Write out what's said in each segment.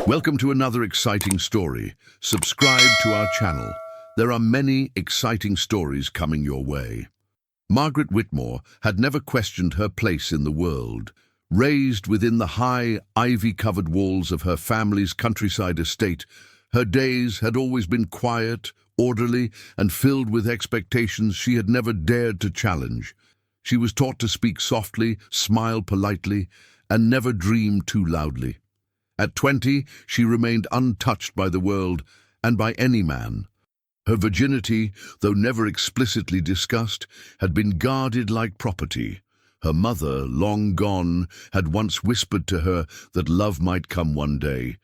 Welcome to another exciting story. Subscribe to our channel. There are many exciting stories coming your way. Margaret Whitmore had never questioned her place in the world. Raised within the high, ivy-covered walls of her family's countryside estate, her days had always been quiet, orderly, and filled with expectations she had never dared to challenge. She was taught to speak softly, smile politely, and never dream too loudly. At 20, she remained untouched by the world and by any man. Her virginity, though never explicitly discussed, had been guarded like property. Her mother, long gone, had once whispered to her that love might come one day.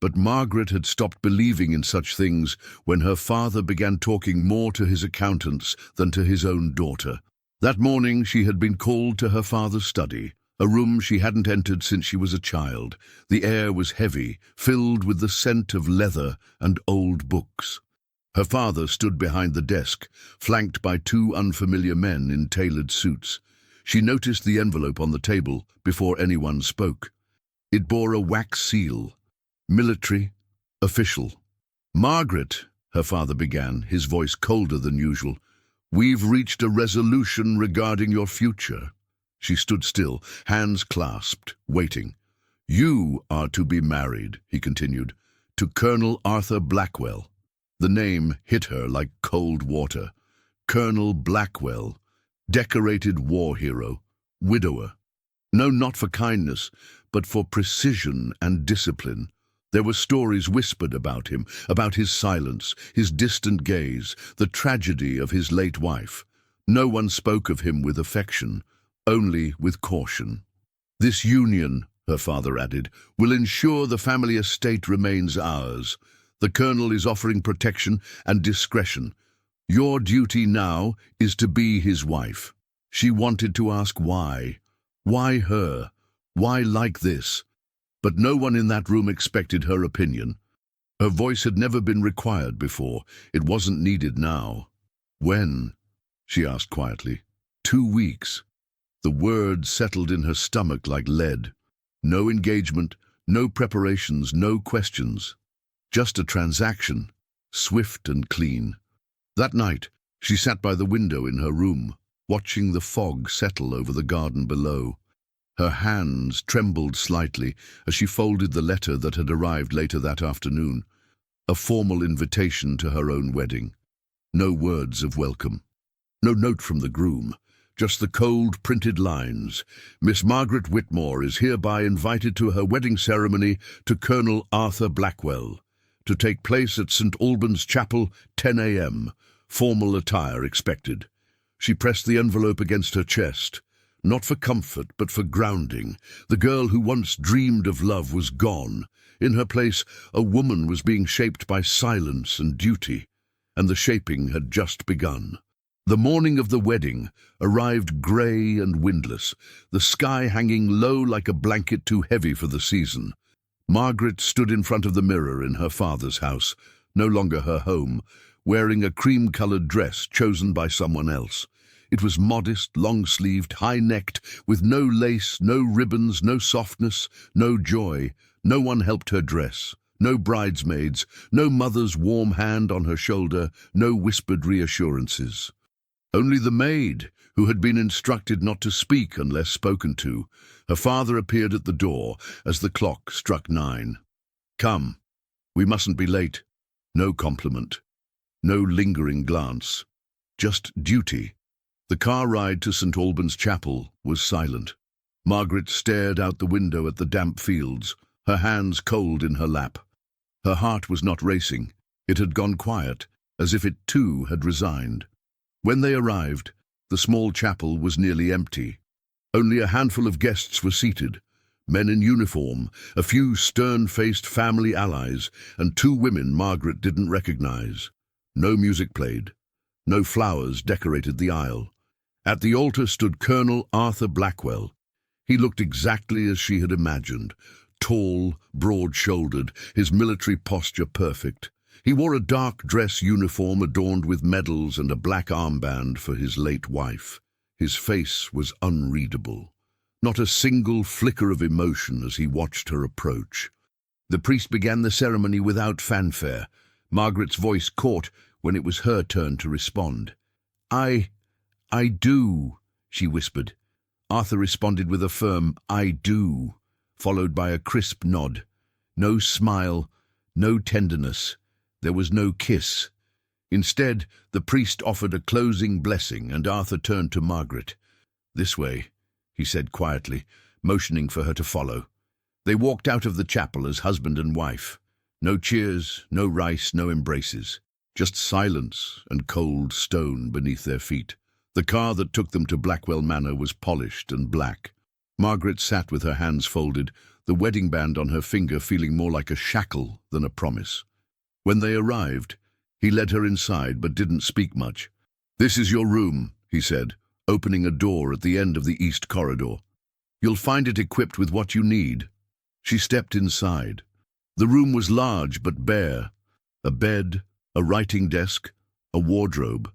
But Margaret had stopped believing in such things when her father began talking more to his accountants than to his own daughter. That morning she had been called to her father's study, a room she hadn't entered since she was a child. The air was heavy, filled with the scent of leather and old books. Her father stood behind the desk, flanked by two unfamiliar men in tailored suits. She noticed the envelope on the table before anyone spoke. It bore a wax seal. Military, official. "Margaret," her father began, his voice colder than usual, "we've reached a resolution regarding your future." She stood still, hands clasped, waiting. "You are to be married," he continued, "to Colonel Arthur Blackwell." The name hit her like cold water. Colonel Blackwell, decorated war hero, widower. No, not for kindness, but for precision and discipline. There were stories whispered about him, about his silence, his distant gaze, the tragedy of his late wife. No one spoke of him with affection, only with caution. "This union," her father added, "will ensure the family estate remains ours. The colonel is offering protection and discretion. Your duty now is to be his wife." She wanted to ask why. Why her? Why like this? But no one in that room expected her opinion. Her voice had never been required before. It wasn't needed now. "When?" she asked quietly. 2 weeks. The words settled in her stomach like lead. No engagement, no preparations, no questions. Just a transaction, swift and clean. That night, she sat by the window in her room, watching the fog settle over the garden below. Her hands trembled slightly as she folded the letter that had arrived later that afternoon, a formal invitation to her own wedding. No words of welcome. No note from the groom. Just the cold, printed lines. "Miss Margaret Whitmore is hereby invited to her wedding ceremony to Colonel Arthur Blackwell, to take place at St. Albans Chapel, 10 a.m. Formal attire expected." She pressed the envelope against her chest. Not for comfort, but for grounding. The girl who once dreamed of love was gone. In her place, a woman was being shaped by silence and duty, and the shaping had just begun. The morning of the wedding arrived grey and windless, the sky hanging low like a blanket too heavy for the season. Margaret stood in front of the mirror in her father's house, no longer her home, wearing a cream-coloured dress chosen by someone else. It was modest, long-sleeved, high-necked, with no lace, no ribbons, no softness, no joy. No one helped her dress. No bridesmaids, no mother's warm hand on her shoulder, no whispered reassurances. Only the maid, who had been instructed not to speak unless spoken to. Her father appeared at the door as the clock struck 9. "Come, we mustn't be late." No compliment, no lingering glance, just duty. The car ride to St. Albans Chapel was silent. Margaret stared out the window at the damp fields, her hands cold in her lap. Her heart was not racing. It had gone quiet, as if it too had resigned. When they arrived, the small chapel was nearly empty. Only a handful of guests were seated, men in uniform, a few stern-faced family allies, and 2 women Margaret didn't recognize. No music played. No flowers decorated the aisle. At the altar stood Colonel Arthur Blackwell. He looked exactly as she had imagined, tall, broad-shouldered, his military posture perfect. He wore a dark dress uniform adorned with medals and a black armband for his late wife. His face was unreadable. Not a single flicker of emotion as he watched her approach. The priest began the ceremony without fanfare. Margaret's voice caught when it was her turn to respond. I do, she whispered. Arthur responded with a firm, I do, followed by a crisp nod. No smile, no tenderness. There was no kiss. Instead, the priest offered a closing blessing, and Arthur turned to Margaret. This way, he said quietly, motioning for her to follow. They walked out of the chapel as husband and wife. No cheers, no rice, no embraces. Just silence and cold stone beneath their feet. The car that took them to Blackwell Manor was polished and black. Margaret sat with her hands folded, the wedding band on her finger feeling more like a shackle than a promise. When they arrived, he led her inside but didn't speak much. "This is your room," he said, opening a door at the end of the east corridor. "You'll find it equipped with what you need." She stepped inside. The room was large but bare. A bed, a writing desk, a wardrobe.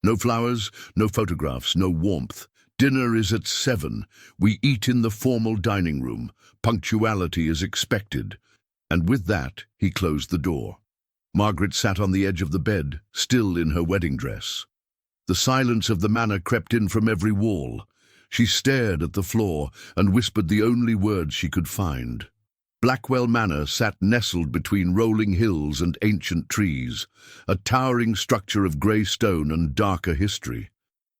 No flowers, no photographs, no warmth. "Dinner is at 7. We eat in the formal dining room. Punctuality is expected." And with that, he closed the door. Margaret sat on the edge of the bed, still in her wedding dress. The silence of the manor crept in from every wall. She stared at the floor and whispered the only words she could find. Blackwell Manor sat nestled between rolling hills and ancient trees, a towering structure of grey stone and darker history.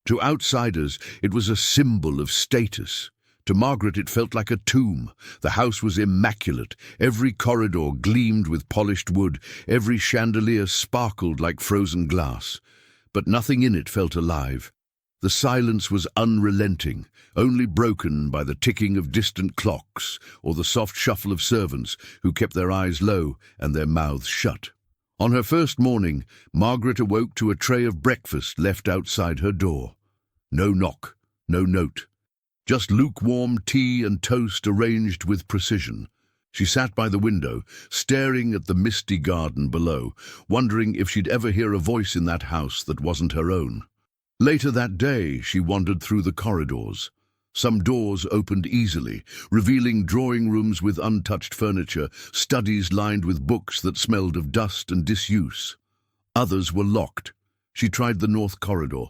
To outsiders, it was a symbol of status. To Margaret, it felt like a tomb. The house was immaculate. Every corridor gleamed with polished wood. Every chandelier sparkled like frozen glass. But nothing in it felt alive. The silence was unrelenting, only broken by the ticking of distant clocks or the soft shuffle of servants who kept their eyes low and their mouths shut. On her first morning, Margaret awoke to a tray of breakfast left outside her door. No knock, no note. Just lukewarm tea and toast arranged with precision. She sat by the window, staring at the misty garden below, wondering if she'd ever hear a voice in that house that wasn't her own. Later that day, she wandered through the corridors. Some doors opened easily, revealing drawing rooms with untouched furniture, studies lined with books that smelled of dust and disuse. Others were locked. She tried the north corridor.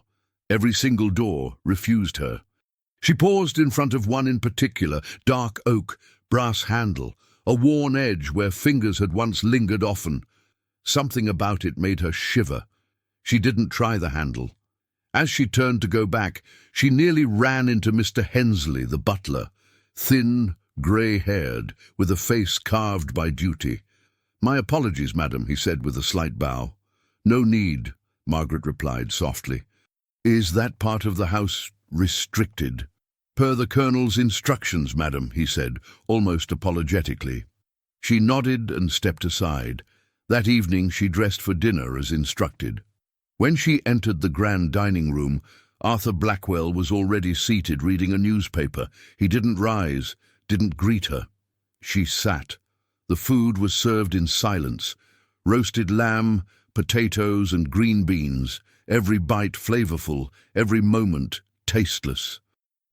Every single door refused her. She paused in front of one in particular, dark oak, brass handle, a worn edge where fingers had once lingered often. Something about it made her shiver. She didn't try the handle. As she turned to go back, she nearly ran into Mr. Hensley, the butler, thin, grey-haired, with a face carved by duty. "My apologies, madam," he said with a slight bow. "No need," Margaret replied softly. "Is that part of the house restricted?" "Per the Colonel's instructions, madam," he said, almost apologetically. She nodded and stepped aside. That evening she dressed for dinner as instructed. When she entered the grand dining room, Arthur Blackwell was already seated reading a newspaper. He didn't rise, didn't greet her. She sat. The food was served in silence. Roasted lamb, potatoes and green beans, every bite flavorful, every moment tasteless.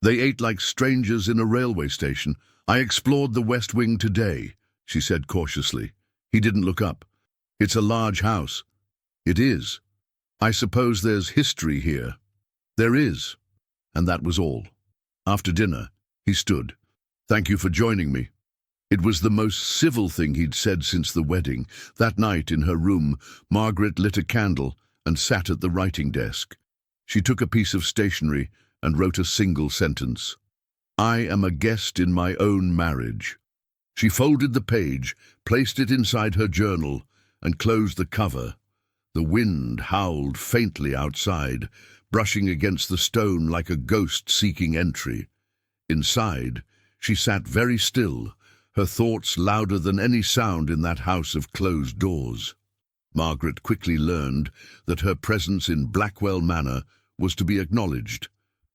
They ate like strangers in a railway station. "I explored the West Wing today," she said cautiously. He didn't look up. "It's a large house." "It is. I suppose there's history here." "There is." And that was all. After dinner, he stood. "Thank you for joining me." It was the most civil thing he'd said since the wedding. That night in her room, Margaret lit a candle and sat at the writing desk. She took a piece of stationery and wrote a single sentence. "I am a guest in my own marriage." She folded the page, placed it inside her journal, and closed the cover. The wind howled faintly outside, brushing against the stone like a ghost seeking entry. Inside, she sat very still, her thoughts louder than any sound in that house of closed doors. Margaret quickly learned that her presence in Blackwell Manor was to be acknowledged,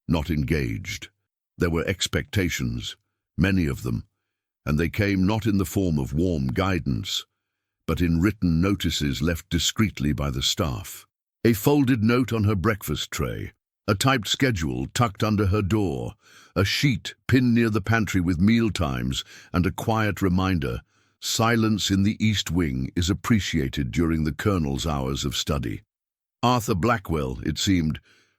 not engaged. There were expectations, many of them, and they came not in the form of warm guidance, but in written notices left discreetly by the staff. A folded note on her breakfast tray, a typed schedule tucked under her door, a sheet pinned near the pantry with meal times, and a quiet reminder, Silence in the East Wing is appreciated during the Colonel's hours of study. Arthur Blackwell, it seemed,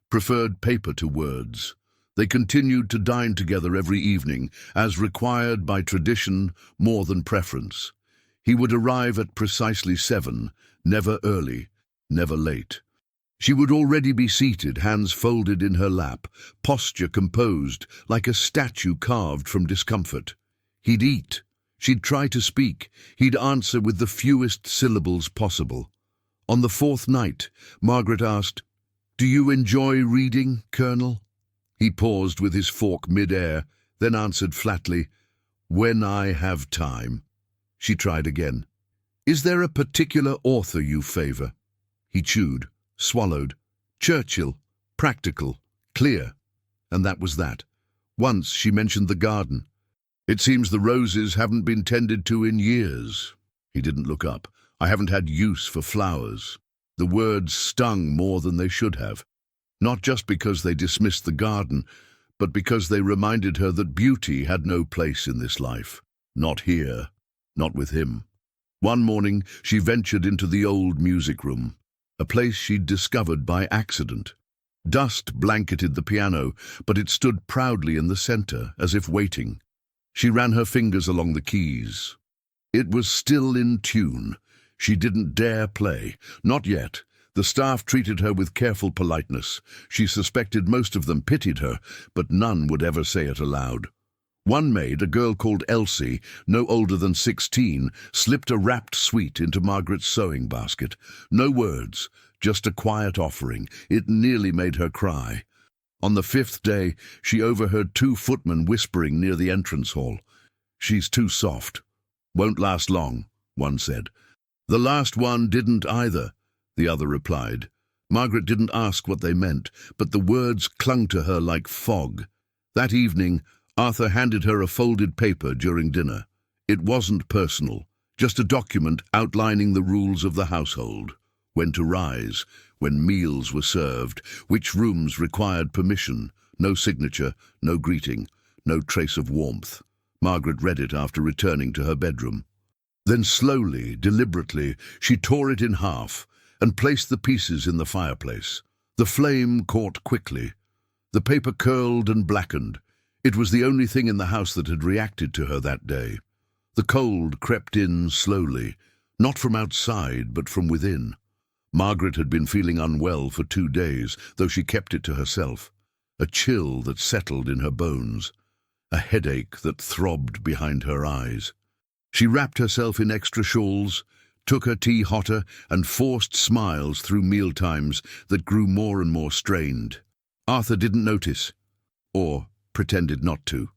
preferred paper to words. They continued to dine together every evening, as required by tradition more than preference. He would arrive at precisely 7, never early, never late. She would already be seated, hands folded in her lap, posture composed, like a statue carved from discomfort. He'd eat. She'd try to speak. He'd answer with the fewest syllables possible. On the 4th night, Margaret asked, "Do you enjoy reading, Colonel?" He paused with his fork mid-air, then answered flatly, "When I have time." She tried again. "Is there a particular author you favor?" He chewed, swallowed. "Churchill, practical, clear." And that was that. Once she mentioned the garden. "It seems the roses haven't been tended to in years." He didn't look up. "I haven't had use for flowers." The words stung more than they should have. Not just because they dismissed the garden, but because they reminded her that beauty had no place in this life. Not here, not with him. One morning she ventured into the old music room, a place she'd discovered by accident. Dust blanketed the piano, but it stood proudly in the center, as if waiting. She ran her fingers along the keys. It was still in tune. She didn't dare play. Not yet. The staff treated her with careful politeness. She suspected most of them pitied her, but none would ever say it aloud. One maid, a girl called Elsie, no older than 16, slipped a wrapped sweet into Margaret's sewing basket. No words, just a quiet offering. It nearly made her cry. On the 5th day, she overheard 2 footmen whispering near the entrance hall. "She's too soft. Won't last long," one said. "The last one didn't either," the other replied. Margaret didn't ask what they meant, but the words clung to her like fog. That evening, Arthur handed her a folded paper during dinner. It wasn't personal, just a document outlining the rules of the household. When to rise, when meals were served, which rooms required permission, no signature, no greeting, no trace of warmth. Margaret read it after returning to her bedroom. Then slowly, deliberately, she tore it in half and placed the pieces in the fireplace. The flame caught quickly. The paper curled and blackened. It was the only thing in the house that had reacted to her that day. The cold crept in slowly, not from outside, but from within. Margaret had been feeling unwell for 2 days, though she kept it to herself. A chill that settled in her bones. A headache that throbbed behind her eyes. She wrapped herself in extra shawls, took her tea hotter, and forced smiles through mealtimes that grew more and more strained. Arthur didn't notice, or pretended not to.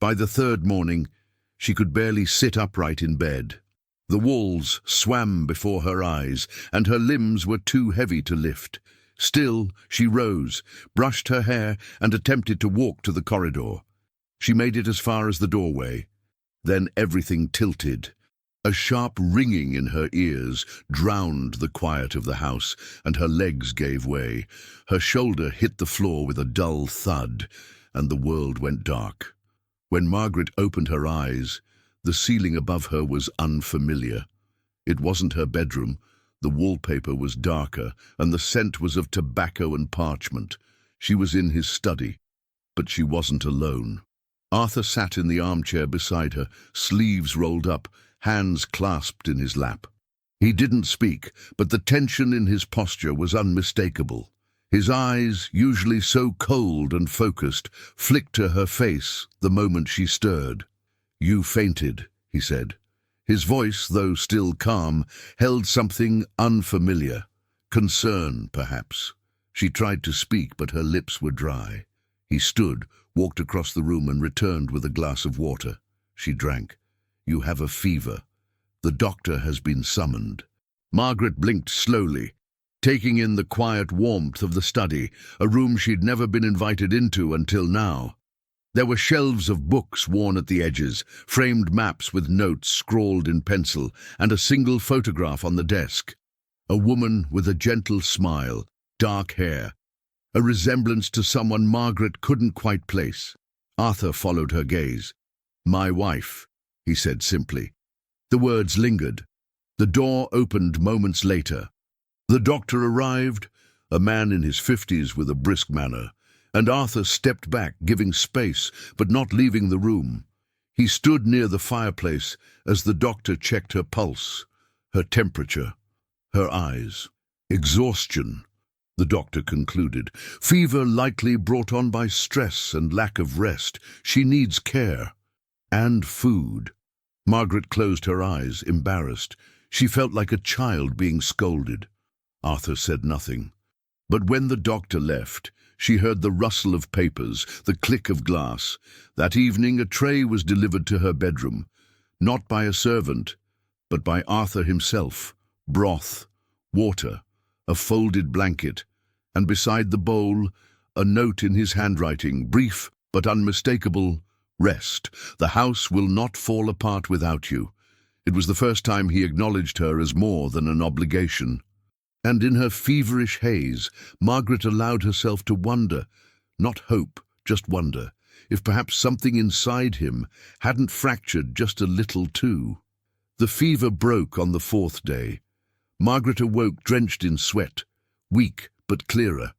By the 3rd morning, she could barely sit upright in bed. The walls swam before her eyes, and her limbs were too heavy to lift. Still, she rose, brushed her hair, and attempted to walk to the corridor. She made it as far as the doorway. Then everything tilted. A sharp ringing in her ears drowned the quiet of the house, and her legs gave way. Her shoulder hit the floor with a dull thud, and the world went dark. When Margaret opened her eyes, the ceiling above her was unfamiliar. It wasn't her bedroom. The wallpaper was darker, and the scent was of tobacco and parchment. She was in his study, but she wasn't alone. Arthur sat in the armchair beside her, sleeves rolled up, hands clasped in his lap. He didn't speak, but the tension in his posture was unmistakable. His eyes, usually so cold and focused, flicked to her face the moment she stirred. "You fainted," he said. His voice, though still calm, held something unfamiliar. Concern, perhaps. She tried to speak, but her lips were dry. He stood, walked across the room, and returned with a glass of water. She drank. "You have a fever. The doctor has been summoned." Margaret blinked slowly, taking in the quiet warmth of the study, a room she'd never been invited into until now. There were shelves of books worn at the edges, framed maps with notes scrawled in pencil, and a single photograph on the desk. A woman with a gentle smile, dark hair, a resemblance to someone Margaret couldn't quite place. Arthur followed her gaze. "My wife," he said simply. The words lingered. The door opened moments later. The doctor arrived, a man in his 50s with a brisk manner, and Arthur stepped back, giving space, but not leaving the room. He stood near the fireplace as the doctor checked her pulse, her temperature, her eyes. Exhaustion, the doctor concluded. Fever likely brought on by stress and lack of rest. She needs care. And food. Margaret closed her eyes, embarrassed. She felt like a child being scolded. Arthur said nothing. But when the doctor left, she heard the rustle of papers, the click of glass. That evening, a tray was delivered to her bedroom, not by a servant, but by Arthur himself. Broth, water, a folded blanket, and beside the bowl, a note in his handwriting, brief but unmistakable: rest. The house will not fall apart without you. It was the first time he acknowledged her as more than an obligation. And in her feverish haze, Margaret allowed herself to wonder, not hope, just wonder, if perhaps something inside him hadn't fractured just a little too. The fever broke on the 4th day. Margaret awoke drenched in sweat, weak but clearer.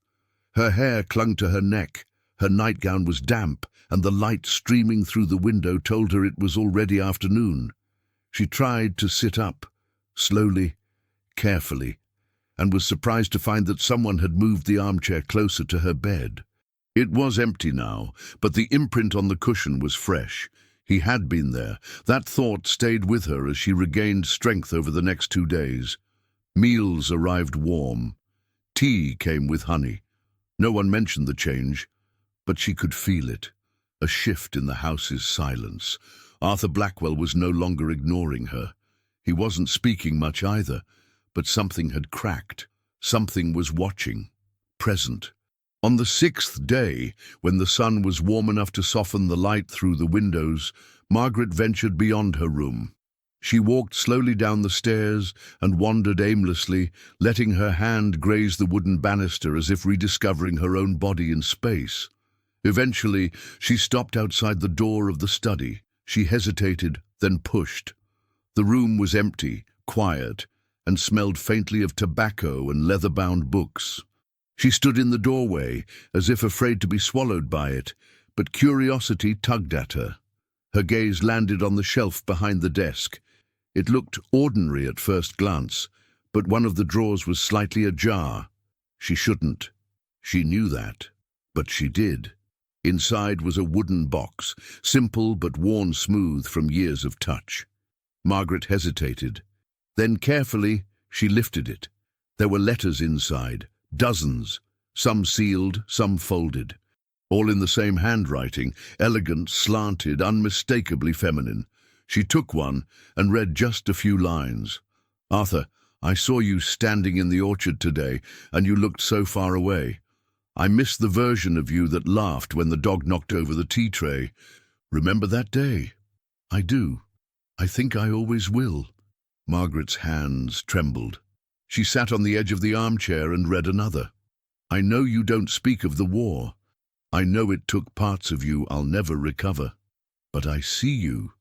Her hair clung to her neck, her nightgown was damp, and the light streaming through the window told her it was already afternoon. She tried to sit up, slowly, carefully, and was surprised to find that someone had moved the armchair closer to her bed. It was empty now, but the imprint on the cushion was fresh. He had been there. That thought stayed with her as she regained strength over the next 2 days. Meals arrived warm. Tea came with honey. No one mentioned the change, but she could feel it. A shift in the house's silence. Arthur Blackwell was no longer ignoring her. He wasn't speaking much either. But something had cracked. Something was watching, present. On the 6th day, when the sun was warm enough to soften the light through the windows, Margaret ventured beyond her room. She walked slowly down the stairs and wandered aimlessly, letting her hand graze the wooden banister as if rediscovering her own body in space. Eventually, she stopped outside the door of the study. She hesitated, then pushed. The room was empty, quiet, and smelled faintly of tobacco and leather-bound books. She stood in the doorway, as if afraid to be swallowed by it, but curiosity tugged at her. Her gaze landed on the shelf behind the desk. It looked ordinary at first glance, but one of the drawers was slightly ajar. She shouldn't. She knew that, but she did. Inside was a wooden box, simple but worn smooth from years of touch. Margaret hesitated. Then carefully, she lifted it. There were letters inside, dozens, some sealed, some folded. All in the same handwriting, elegant, slanted, unmistakably feminine. She took one and read just a few lines. Arthur, I saw you standing in the orchard today, and you looked so far away. I miss the version of you that laughed when the dog knocked over the tea tray. Remember that day? I do. I think I always will. Margaret's hands trembled. She sat on the edge of the armchair and read another. I know you don't speak of the war. I know it took parts of you I'll never recover. But I see you.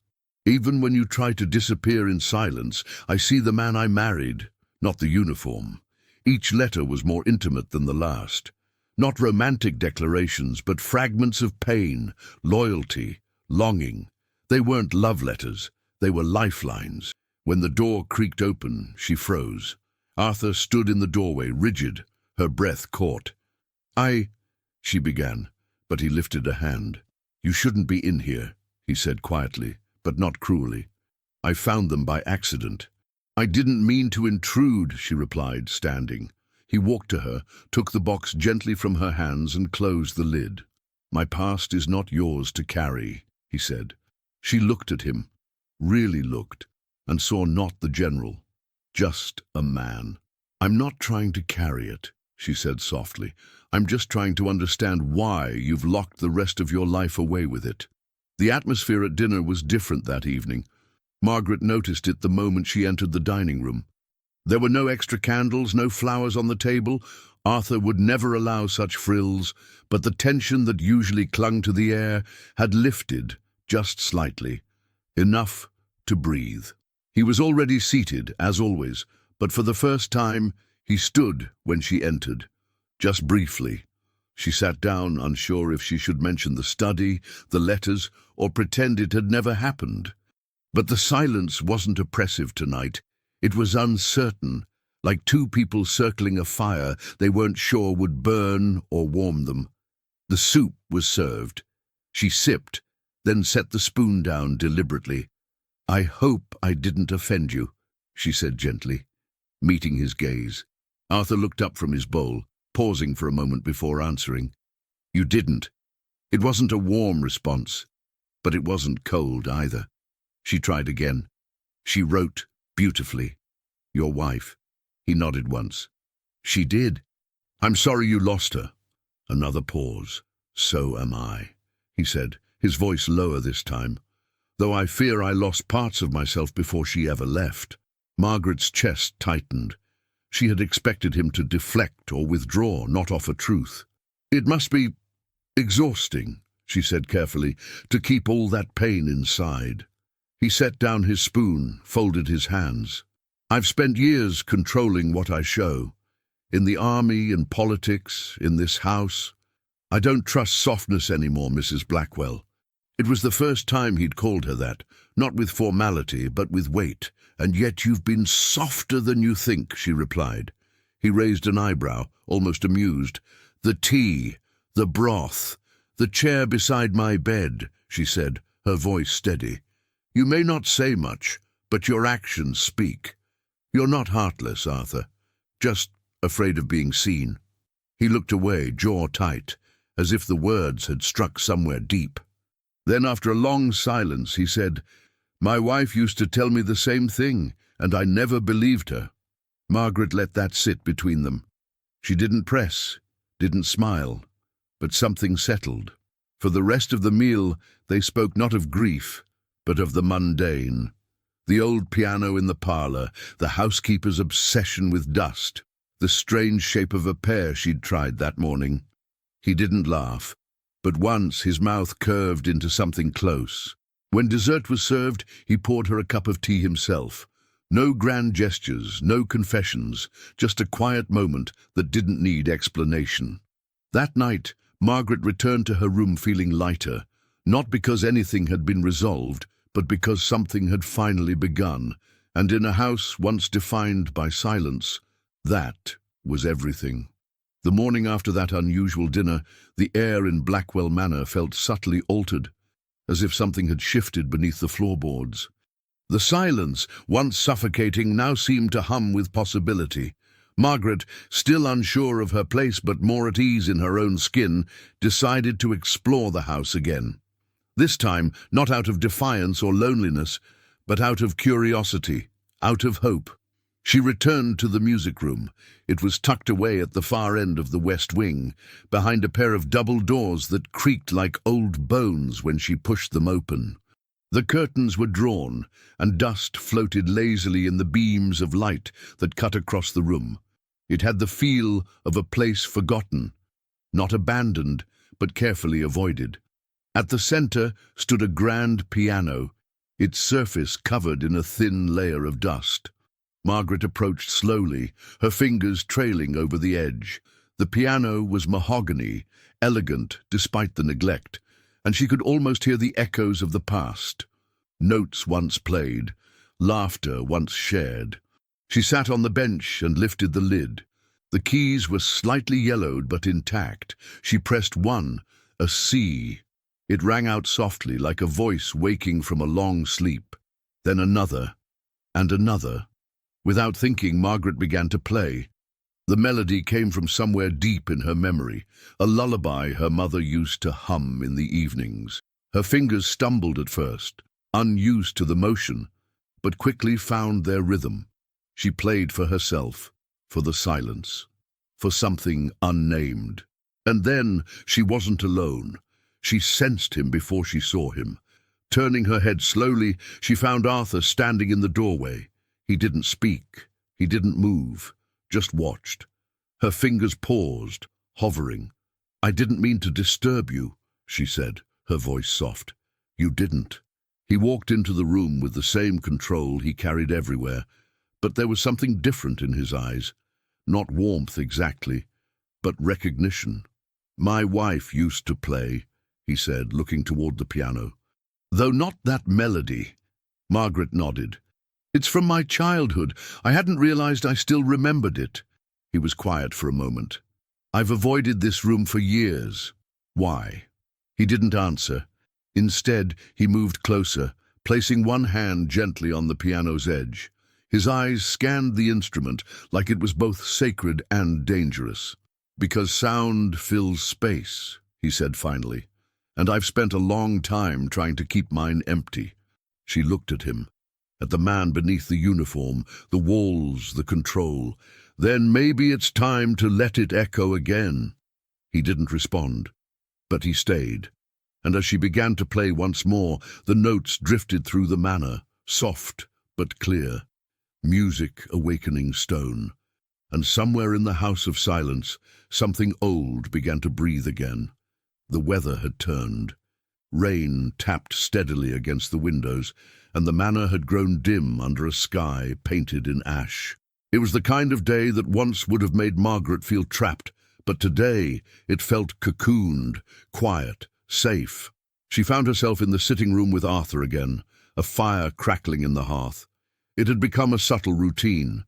Even when you try to disappear in silence, I see the man I married, not the uniform. Each letter was more intimate than the last. Not romantic declarations, but fragments of pain, loyalty, longing. They weren't love letters. They were lifelines. When the door creaked open, she froze. Arthur stood in the doorway, rigid, her breath caught. She began, but he lifted a hand. You shouldn't be in here, he said quietly, but not cruelly. I found them by accident. I didn't mean to intrude, she replied, standing. He walked to her, took the box gently from her hands and closed the lid. My past is not yours to carry, he said. She looked at him, really looked, and saw not the general, just a man. I'm not trying to carry it, she said softly. I'm just trying to understand why you've locked the rest of your life away with it. The atmosphere at dinner was different that evening. Margaret noticed it the moment she entered the dining room. There were no extra candles, no flowers on the table. Arthur would never allow such frills, but the tension that usually clung to the air had lifted just slightly, enough to breathe. He was already seated, as always, but for the first time he stood when she entered. Just briefly. She sat down, unsure if she should mention the study, the letters, or pretend it had never happened. But the silence wasn't oppressive tonight. It was uncertain, like two people circling a fire they weren't sure would burn or warm them. The soup was served. She sipped, then set the spoon down deliberately. "I hope I didn't offend you," she said gently, meeting his gaze. Arthur looked up from his bowl, pausing for a moment before answering. "You didn't." It wasn't a warm response, but it wasn't cold either. She tried again. "She wrote beautifully. Your wife." He nodded once. "She did. I'm sorry you lost her." Another pause. "So am I," he said, his voice lower this time. "Though I fear I lost parts of myself before she ever left." Margaret's chest tightened. She had expected him to deflect or withdraw, not offer truth. "It must be exhausting," she said carefully, "to keep all that pain inside." He set down his spoon, folded his hands. "I've spent years controlling what I show. In the army, in politics, in this house. I don't trust softness anymore, Mrs. Blackwell." It was the first time he'd called her that, not with formality, but with weight. "And yet you've been softer than you think," she replied. He raised an eyebrow, almost amused. "The tea, the broth, the chair beside my bed," she said, her voice steady. "You may not say much, but your actions speak. You're not heartless, Arthur. Just afraid of being seen." He looked away, jaw tight, as if the words had struck somewhere deep. Then, after a long silence, he said, "My wife used to tell me the same thing, and I never believed her." Margaret let that sit between them. She didn't press, didn't smile, but something settled. For the rest of the meal, they spoke not of grief, but of the mundane. The old piano in the parlour, the housekeeper's obsession with dust, the strange shape of a pear she'd tried that morning. He didn't laugh, but once his mouth curved into something close. When dessert was served, he poured her a cup of tea himself. No grand gestures, no confessions, just a quiet moment that didn't need explanation. That night, Margaret returned to her room feeling lighter, not because anything had been resolved, but because something had finally begun, and in a house once defined by silence, that was everything. The morning after that unusual dinner, the air in Blackwell Manor felt subtly altered, as if something had shifted beneath the floorboards. The silence, once suffocating, now seemed to hum with possibility. Margaret, still unsure of her place but more at ease in her own skin, decided to explore the house again. This time, not out of defiance or loneliness, but out of curiosity, out of hope. She returned to the music room. It was tucked away at the far end of the west wing, behind a pair of double doors that creaked like old bones when she pushed them open. The curtains were drawn, and dust floated lazily in the beams of light that cut across the room. It had the feel of a place forgotten, not abandoned, but carefully avoided. At the center stood a grand piano, its surface covered in a thin layer of dust. Margaret approached slowly, her fingers trailing over the edge. The piano was mahogany, elegant despite the neglect, and she could almost hear the echoes of the past. Notes once played, laughter once shared. She sat on the bench and lifted the lid. The keys were slightly yellowed but intact. She pressed one, a C. It rang out softly like a voice waking from a long sleep. Then another, and another. Without thinking, Margaret began to play. The melody came from somewhere deep in her memory, a lullaby her mother used to hum in the evenings. Her fingers stumbled at first, unused to the motion, but quickly found their rhythm. She played for herself, for the silence, for something unnamed. And then she wasn't alone. She sensed him before she saw him. Turning her head slowly, she found Arthur standing in the doorway. He didn't speak, he didn't move, just watched. Her fingers paused, hovering. "I didn't mean to disturb you," she said, her voice soft. "You didn't." He walked into the room with the same control he carried everywhere, but there was something different in his eyes. Not warmth exactly, but recognition. "My wife used to play," he said, looking toward the piano. "Though not that melody." Margaret nodded. "It's from my childhood. I hadn't realized I still remembered it." He was quiet for a moment. "I've avoided this room for years." "Why?" He didn't answer. Instead, he moved closer, placing one hand gently on the piano's edge. His eyes scanned the instrument like it was both sacred and dangerous. "Because sound fills space," he said finally, "and I've spent a long time trying to keep mine empty." She looked at him, at the man beneath the uniform, the walls, the control. "Then maybe it's time to let it echo again." He didn't respond, but he stayed. And as she began to play once more, the notes drifted through the manor, soft but clear. Music awakening stone. And somewhere in the house of silence, something old began to breathe again. The weather had turned. Rain tapped steadily against the windows, and the manor had grown dim under a sky painted in ash. It was the kind of day that once would have made Margaret feel trapped, but today it felt cocooned, quiet, safe. She found herself in the sitting room with Arthur again, a fire crackling in the hearth. It had become a subtle routine.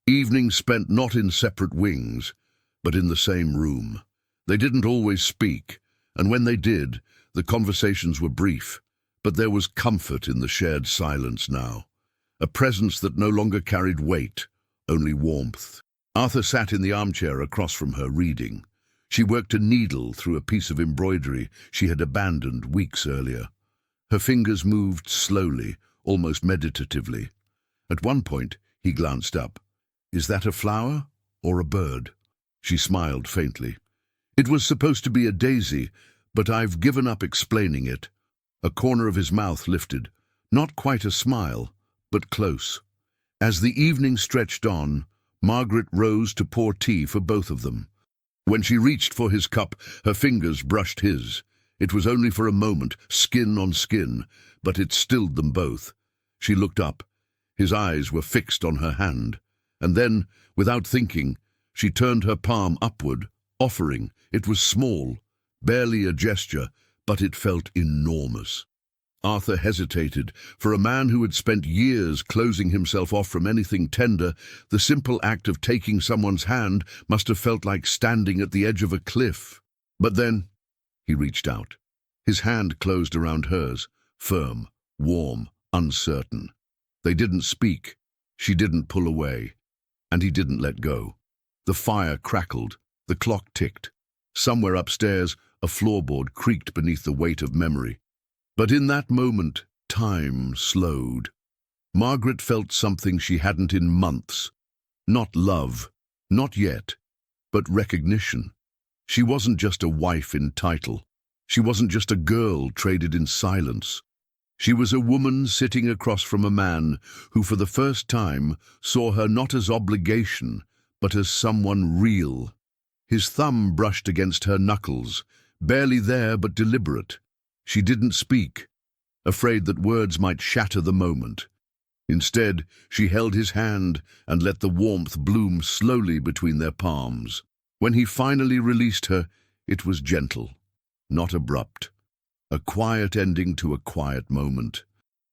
Evenings spent not in separate wings, but in the same room. They didn't always speak, and when they did, the conversations were brief, but there was comfort in the shared silence now. A presence that no longer carried weight, only warmth. Arthur sat in the armchair across from her, reading. She worked a needle through a piece of embroidery she had abandoned weeks earlier. Her fingers moved slowly, almost meditatively. At one point, he glanced up. "Is that a flower or a bird?" She smiled faintly. "It was supposed to be a daisy, but I've given up explaining it." A corner of his mouth lifted. Not quite a smile, but close. As the evening stretched on, Margaret rose to pour tea for both of them. When she reached for his cup, her fingers brushed his. It was only for a moment, skin on skin, but it stilled them both. She looked up. His eyes were fixed on her hand. And then, without thinking, she turned her palm upward, offering. It was small, barely a gesture, but it felt enormous. Arthur hesitated. For a man who had spent years closing himself off from anything tender, the simple act of taking someone's hand must have felt like standing at the edge of a cliff. But then, he reached out. His hand closed around hers, firm, warm, uncertain. They didn't speak. She didn't pull away. And he didn't let go. The fire crackled. The clock ticked. Somewhere upstairs, a floorboard creaked beneath the weight of memory. But in that moment, time slowed. Margaret felt something she hadn't in months. Not love, not yet, but recognition. She wasn't just a wife in title. She wasn't just a girl traded in silence. She was a woman sitting across from a man who for the first time saw her not as obligation, but as someone real. His thumb brushed against her knuckles, barely there but deliberate. She didn't speak, afraid that words might shatter the moment. Instead, she held his hand and let the warmth bloom slowly between their palms. When he finally released her, it was gentle, not abrupt. A quiet ending to a quiet moment.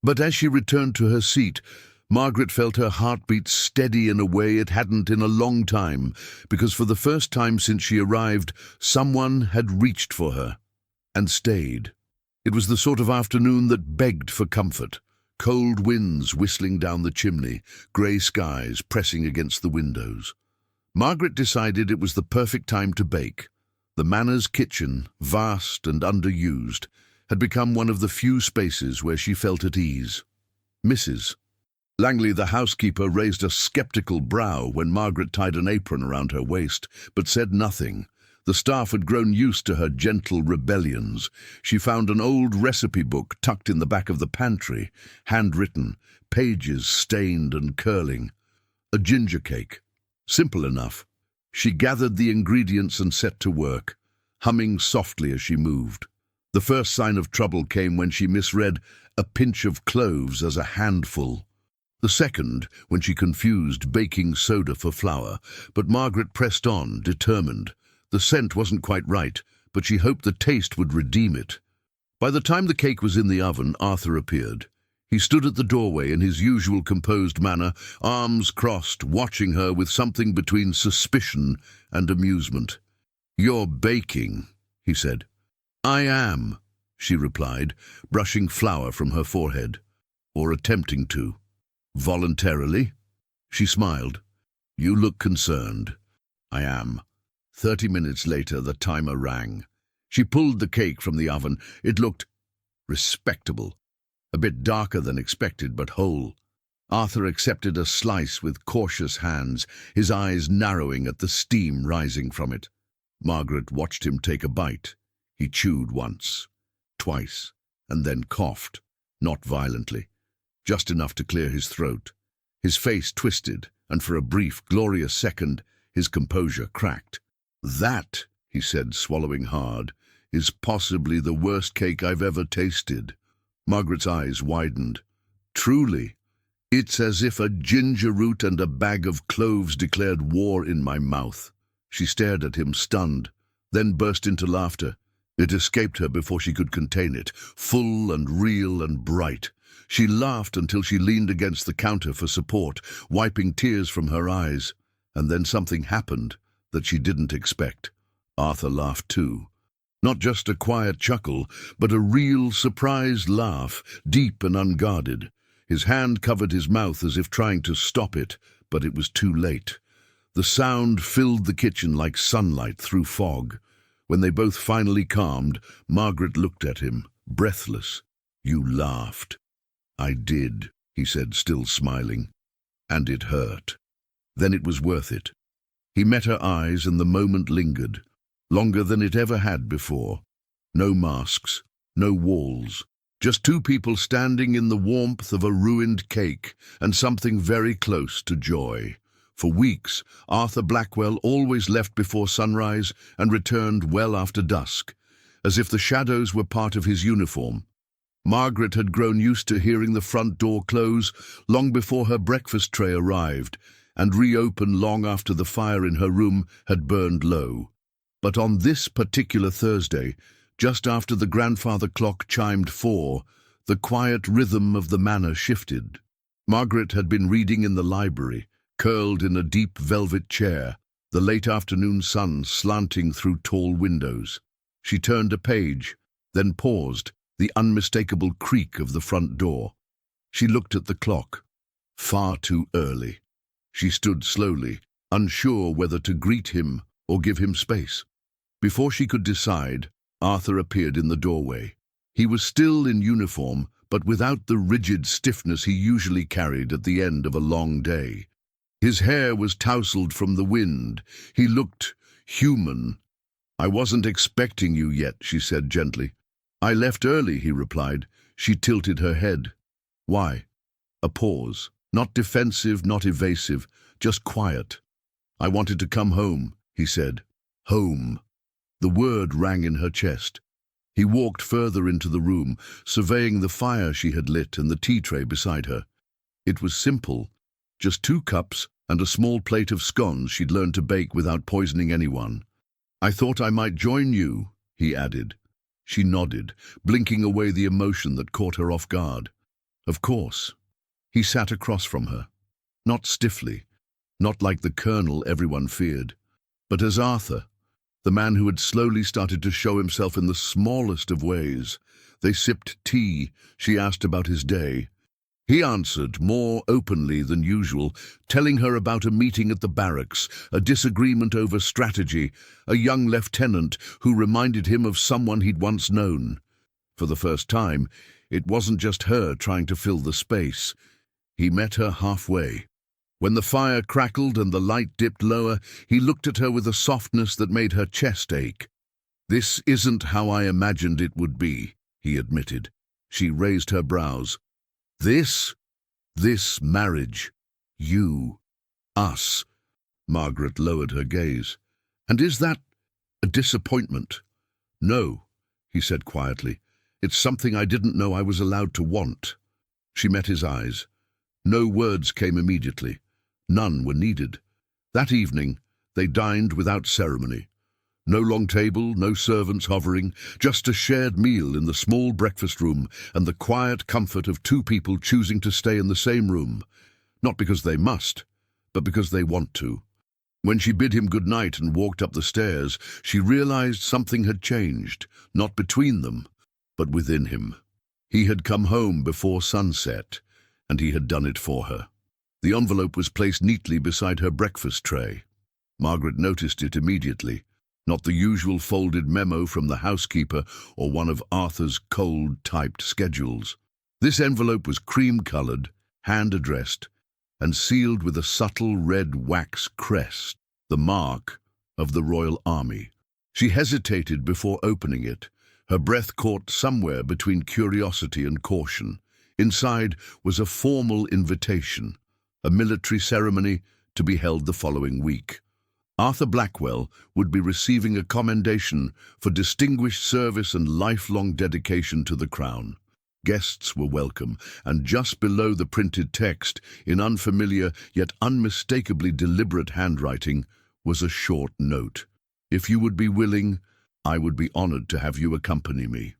But as she returned to her seat, Margaret felt her heartbeat steady in a way it hadn't in a long time, because for the first time since she arrived, someone had reached for her and stayed. It was the sort of afternoon that begged for comfort. Cold winds whistling down the chimney, grey skies pressing against the windows. Margaret decided it was the perfect time to bake. The manor's kitchen, vast and underused, had become one of the few spaces where she felt at ease. Mrs. Langley, the housekeeper, raised a skeptical brow when Margaret tied an apron around her waist, but said nothing. The staff had grown used to her gentle rebellions. She found an old recipe book tucked in the back of the pantry, handwritten, pages stained and curling. A ginger cake. Simple enough. She gathered the ingredients and set to work, humming softly as she moved. The first sign of trouble came when she misread a pinch of cloves as a handful. The second, when she confused baking soda for flour, but Margaret pressed on, determined. The scent wasn't quite right, but she hoped the taste would redeem it. By the time the cake was in the oven, Arthur appeared. He stood at the doorway in his usual composed manner, arms crossed, watching her with something between suspicion and amusement. "You're baking," he said. "I am," she replied, brushing flour from her forehead. "Or attempting to." "Voluntarily?" She smiled. "You look concerned." "I am." 30 minutes later, the timer rang. She pulled the cake from the oven. It looked respectable. A bit darker than expected, but whole. Arthur accepted a slice with cautious hands, his eyes narrowing at the steam rising from it. Margaret watched him take a bite. He chewed once, twice, and then coughed, not violently, just enough to clear his throat. His face twisted, and for a brief, glorious second, his composure cracked. "That," he said, swallowing hard, "is possibly the worst cake I've ever tasted." Margaret's eyes widened. "Truly, it's as if a ginger root and a bag of cloves declared war in my mouth." She stared at him, stunned, then burst into laughter. It escaped her before she could contain it, full and real and bright. She laughed until she leaned against the counter for support, wiping tears from her eyes. And then something happened that she didn't expect. Arthur laughed too. Not just a quiet chuckle, but a real surprised laugh, deep and unguarded. His hand covered his mouth as if trying to stop it, but it was too late. The sound filled the kitchen like sunlight through fog. When they both finally calmed, Margaret looked at him, breathless. "You laughed." "I did," he said, still smiling. "And it hurt. Then it was worth it." He met her eyes and the moment lingered, longer than it ever had before. No masks, no walls, just two people standing in the warmth of a ruined cake and something very close to joy. For weeks, Arthur Blackwell always left before sunrise and returned well after dusk, as if the shadows were part of his uniform. Margaret had grown used to hearing the front door close long before her breakfast tray arrived, and reopen long after the fire in her room had burned low. But on this particular Thursday, just after the grandfather clock chimed 4, the quiet rhythm of the manor shifted. Margaret had been reading in the library, curled in a deep velvet chair, the late afternoon sun slanting through tall windows. She turned a page, then paused, the unmistakable creak of the front door. She looked at the clock. Far too early. She stood slowly, unsure whether to greet him or give him space. Before she could decide, Arthur appeared in the doorway. He was still in uniform, but without the rigid stiffness he usually carried at the end of a long day. His hair was tousled from the wind. He looked human. "I wasn't expecting you yet," she said gently. "I left early," he replied. She tilted her head. "Why?" A pause. Not defensive, not evasive, just quiet. "I wanted to come home," he said. Home. The word rang in her chest. He walked further into the room, surveying the fire she had lit and the tea tray beside her. It was simple, just 2 cups and a small plate of scones she'd learned to bake without poisoning anyone. "I thought I might join you," he added. She nodded, blinking away the emotion that caught her off guard. "Of course." He sat across from her, not stiffly, not like the colonel everyone feared, but as Arthur, the man who had slowly started to show himself in the smallest of ways. They sipped tea. She asked about his day. He answered more openly than usual, telling her about a meeting at the barracks, a disagreement over strategy, a young lieutenant who reminded him of someone he'd once known. For the first time, it wasn't just her trying to fill the space. He met her halfway. When the fire crackled and the light dipped lower, he looked at her with a softness that made her chest ache. "This isn't how I imagined it would be," he admitted. She raised her brows. This marriage, you, us." Margaret lowered her gaze. "And is that a disappointment?" "No," he said quietly. "It's something I didn't know I was allowed to want." She met his eyes. No words came immediately. None were needed. That evening, they dined without ceremony. No long table, no servants hovering, just a shared meal in the small breakfast room and the quiet comfort of two people choosing to stay in the same room, not because they must, but because they want to. When she bid him good night and walked up the stairs, she realized something had changed, not between them, but within him. He had come home before sunset, and he had done it for her. The envelope was placed neatly beside her breakfast tray. Margaret noticed it immediately. Not the usual folded memo from the housekeeper or one of Arthur's cold-typed schedules. This envelope was cream-colored, hand-addressed, and sealed with a subtle red wax crest, the mark of the Royal Army. She hesitated before opening it, her breath caught somewhere between curiosity and caution. Inside was a formal invitation, a military ceremony to be held the following week. Arthur Blackwell would be receiving a commendation for distinguished service and lifelong dedication to the Crown. Guests were welcome, and just below the printed text, in unfamiliar yet unmistakably deliberate handwriting, was a short note. "If you would be willing, I would be honored to have you accompany me.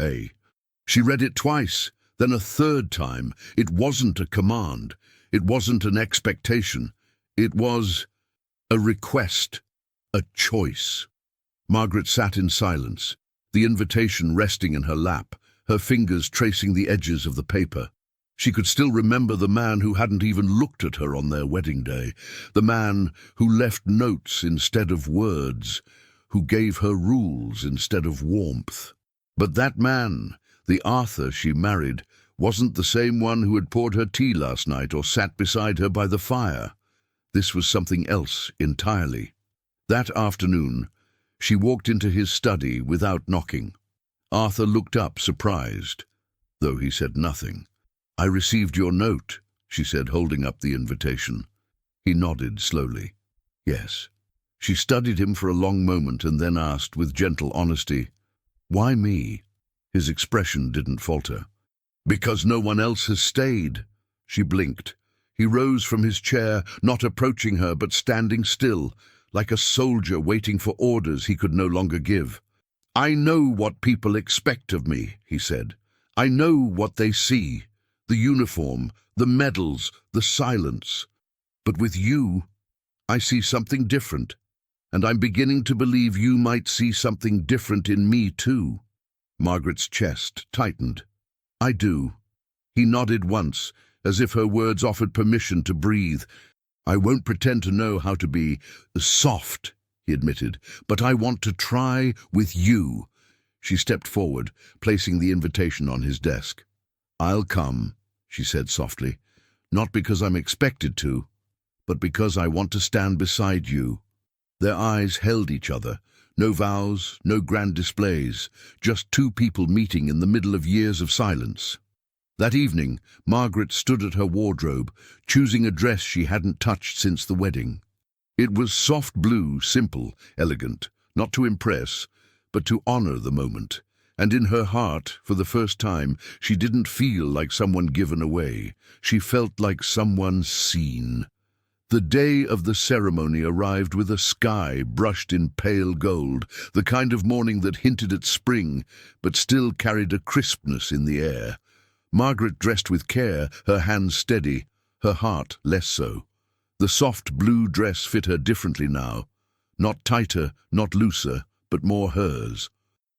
A." She read it twice, then a third time. It wasn't a command. It wasn't an expectation. It was a request, a choice. Margaret sat in silence, the invitation resting in her lap, her fingers tracing the edges of the paper. She could still remember the man who hadn't even looked at her on their wedding day, the man who left notes instead of words, who gave her rules instead of warmth. But that man, the Arthur she married, wasn't the same one who had poured her tea last night or sat beside her by the fire. This was something else entirely. That afternoon, she walked into his study without knocking. Arthur looked up, surprised, though he said nothing. "I received your note," she said, holding up the invitation. He nodded slowly. "Yes." She studied him for a long moment and then asked with gentle honesty, "Why me?" His expression didn't falter. "Because no one else has stayed." She blinked. He rose from his chair, not approaching her but standing still, like a soldier waiting for orders he could no longer give. "I know what people expect of me," he said. "I know what they see. The uniform, the medals, the silence. But with you, I see something different, and I'm beginning to believe you might see something different in me too." Margaret's chest tightened. "I do." He nodded once, as if her words offered permission to breathe. "I won't pretend to know how to be soft," he admitted, "but I want to try with you." She stepped forward, placing the invitation on his desk. "I'll come," she said softly, "not because I'm expected to, but because I want to stand beside you." Their eyes held each other. No vows, no grand displays, just two people meeting in the middle of years of silence. That evening, Margaret stood at her wardrobe, choosing a dress she hadn't touched since the wedding. It was soft blue, simple, elegant, not to impress, but to honor the moment. And in her heart, for the first time, she didn't feel like someone given away. She felt like someone seen. The day of the ceremony arrived with a sky brushed in pale gold, the kind of morning that hinted at spring, but still carried a crispness in the air. Margaret dressed with care, her hands steady, her heart less so. The soft blue dress fit her differently now, not tighter, not looser, but more hers.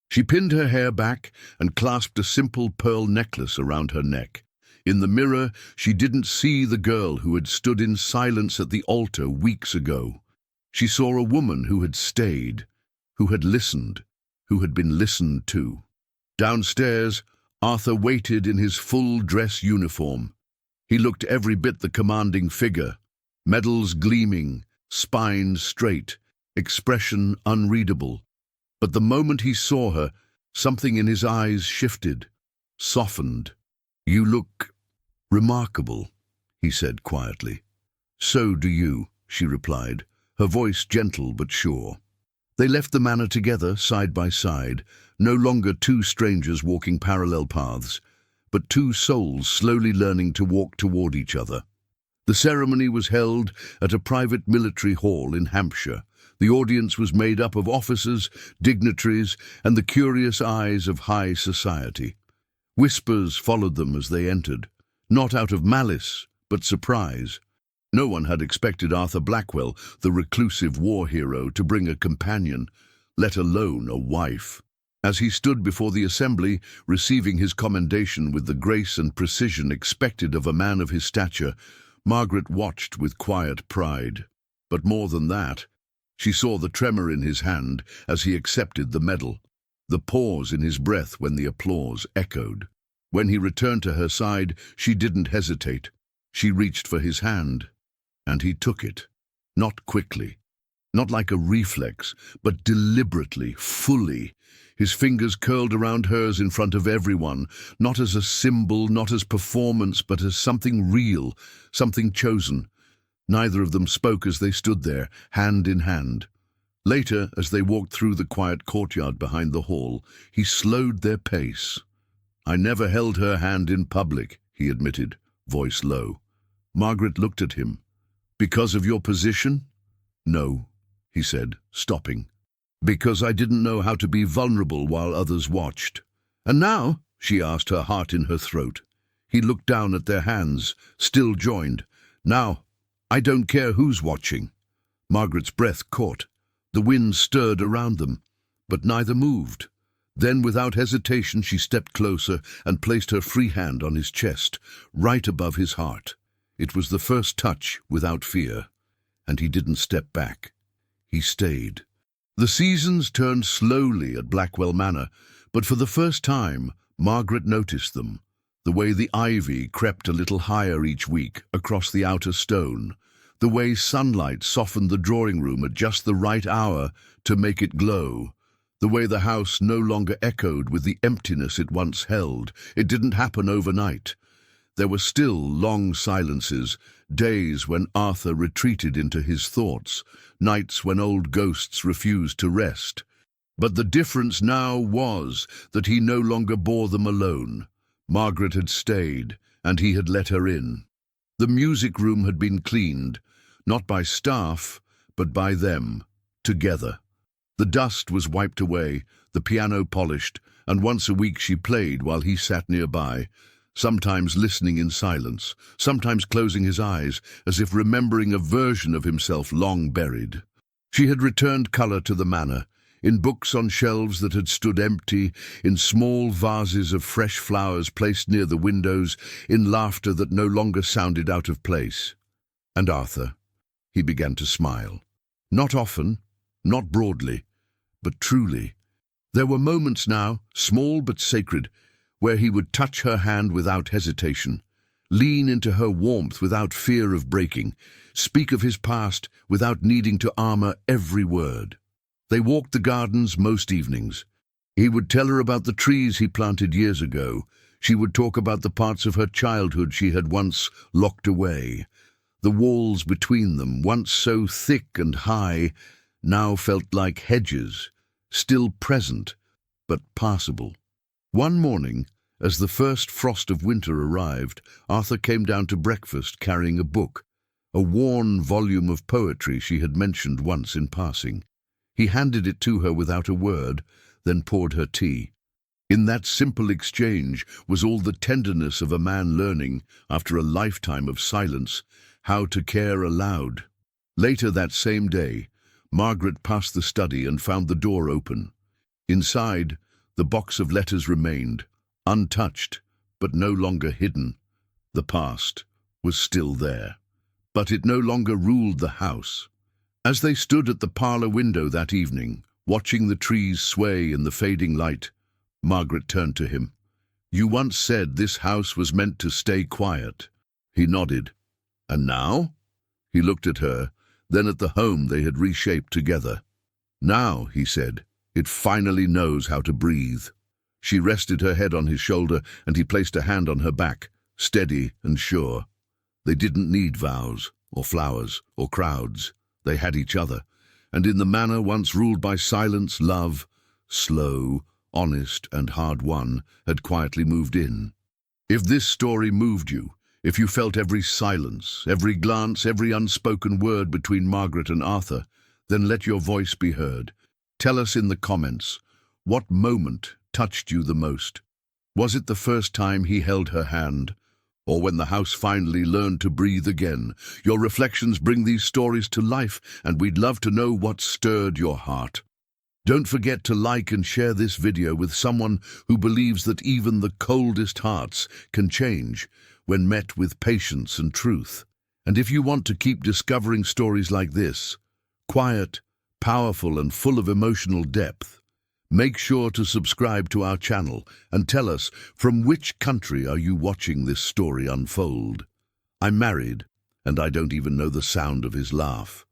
She pinned her hair back and clasped a simple pearl necklace around her neck. In the mirror, she didn't see the girl who had stood in silence at the altar weeks ago. She saw a woman who had stayed, who had listened, who had been listened to. Downstairs, Arthur waited in his full dress uniform. He looked every bit the commanding figure, medals gleaming, spine straight, expression unreadable. But the moment he saw her, something in his eyes shifted, softened. "You look remarkable," he said quietly. "So do you," she replied, her voice gentle but sure. They left the manor together, side by side, no longer two strangers walking parallel paths, but two souls slowly learning to walk toward each other. The ceremony was held at a private military hall in Hampshire. The audience was made up of officers, dignitaries, and the curious eyes of high society. Whispers followed them as they entered, not out of malice, but surprise. No one had expected Arthur Blackwell, the reclusive war hero, to bring a companion, let alone a wife. As he stood before the assembly, receiving his commendation with the grace and precision expected of a man of his stature, Margaret watched with quiet pride. But more than that, she saw the tremor in his hand as he accepted the medal, the pause in his breath when the applause echoed. When he returned to her side, she didn't hesitate. She reached for his hand, and he took it. Not quickly, not like a reflex, but deliberately, fully. His fingers curled around hers in front of everyone, not as a symbol, not as performance, but as something real, something chosen. Neither of them spoke as they stood there, hand in hand. Later, as they walked through the quiet courtyard behind the hall, he slowed their pace. "I never held her hand in public," he admitted, voice low. Margaret looked at him. "Because of your position?" "No," he said, stopping. "Because I didn't know how to be vulnerable while others watched." "And now?" she asked, her heart in her throat. He looked down at their hands, still joined. "Now, I don't care who's watching." Margaret's breath caught. The wind stirred around them, but neither moved. Then, without hesitation, she stepped closer and placed her free hand on his chest, right above his heart. It was the first touch without fear, and he didn't step back. He stayed. The seasons turned slowly at Blackwell Manor, but for the first time, Margaret noticed them. The way the ivy crept a little higher each week across the outer stone, the way sunlight softened the drawing room at just the right hour to make it glow, the way the house no longer echoed with the emptiness it once held. It didn't happen overnight. There were still long silences, days when Arthur retreated into his thoughts, nights when old ghosts refused to rest. But the difference now was that he no longer bore them alone. Margaret had stayed, and he had let her in. The music room had been cleaned, not by staff, but by them, together. The dust was wiped away, the piano polished, and once a week she played while he sat nearby, sometimes listening in silence, sometimes closing his eyes, as if remembering a version of himself long buried. She had returned colour to the manor, in books on shelves that had stood empty, in small vases of fresh flowers placed near the windows, in laughter that no longer sounded out of place. And Arthur, he began to smile. Not often, not broadly, but truly. There were moments now, small but sacred, where he would touch her hand without hesitation, lean into her warmth without fear of breaking, speak of his past without needing to armor every word. They walked the gardens most evenings. He would tell her about the trees he planted years ago. She would talk about the parts of her childhood she had once locked away. The walls between them, once so thick and high, now felt like hedges, still present, but passable. One morning, as the first frost of winter arrived, Arthur came down to breakfast carrying a book, a worn volume of poetry she had mentioned once in passing. He handed it to her without a word, then poured her tea. In that simple exchange was all the tenderness of a man learning, after a lifetime of silence, how to care aloud. Later that same day, Margaret passed the study and found the door open. Inside, the box of letters remained, untouched, but no longer hidden. The past was still there, but it no longer ruled the house. As they stood at the parlour window that evening, watching the trees sway in the fading light, Margaret turned to him. "You once said this house was meant to stay quiet." He nodded. "And now?" He looked at her, then at the home they had reshaped together. "Now," he said, "it finally knows how to breathe." She rested her head on his shoulder, and he placed a hand on her back, steady and sure. They didn't need vows, or flowers, or crowds. They had each other, and in the manor once ruled by silence, love, slow, honest, and hard-won, had quietly moved in. If this story moved you, if you felt every silence, every glance, every unspoken word between Margaret and Arthur, then let your voice be heard. Tell us in the comments, what moment touched you the most? Was it the first time he held her hand? Or when the house finally learned to breathe again? Your reflections bring these stories to life, and we'd love to know what stirred your heart. Don't forget to like and share this video with someone who believes that even the coldest hearts can change when met with patience and truth. And if you want to keep discovering stories like this, quiet, powerful, and full of emotional depth, make sure to subscribe to our channel and tell us, from which country are you watching this story unfold? I'm married, and I don't even know the sound of his laugh.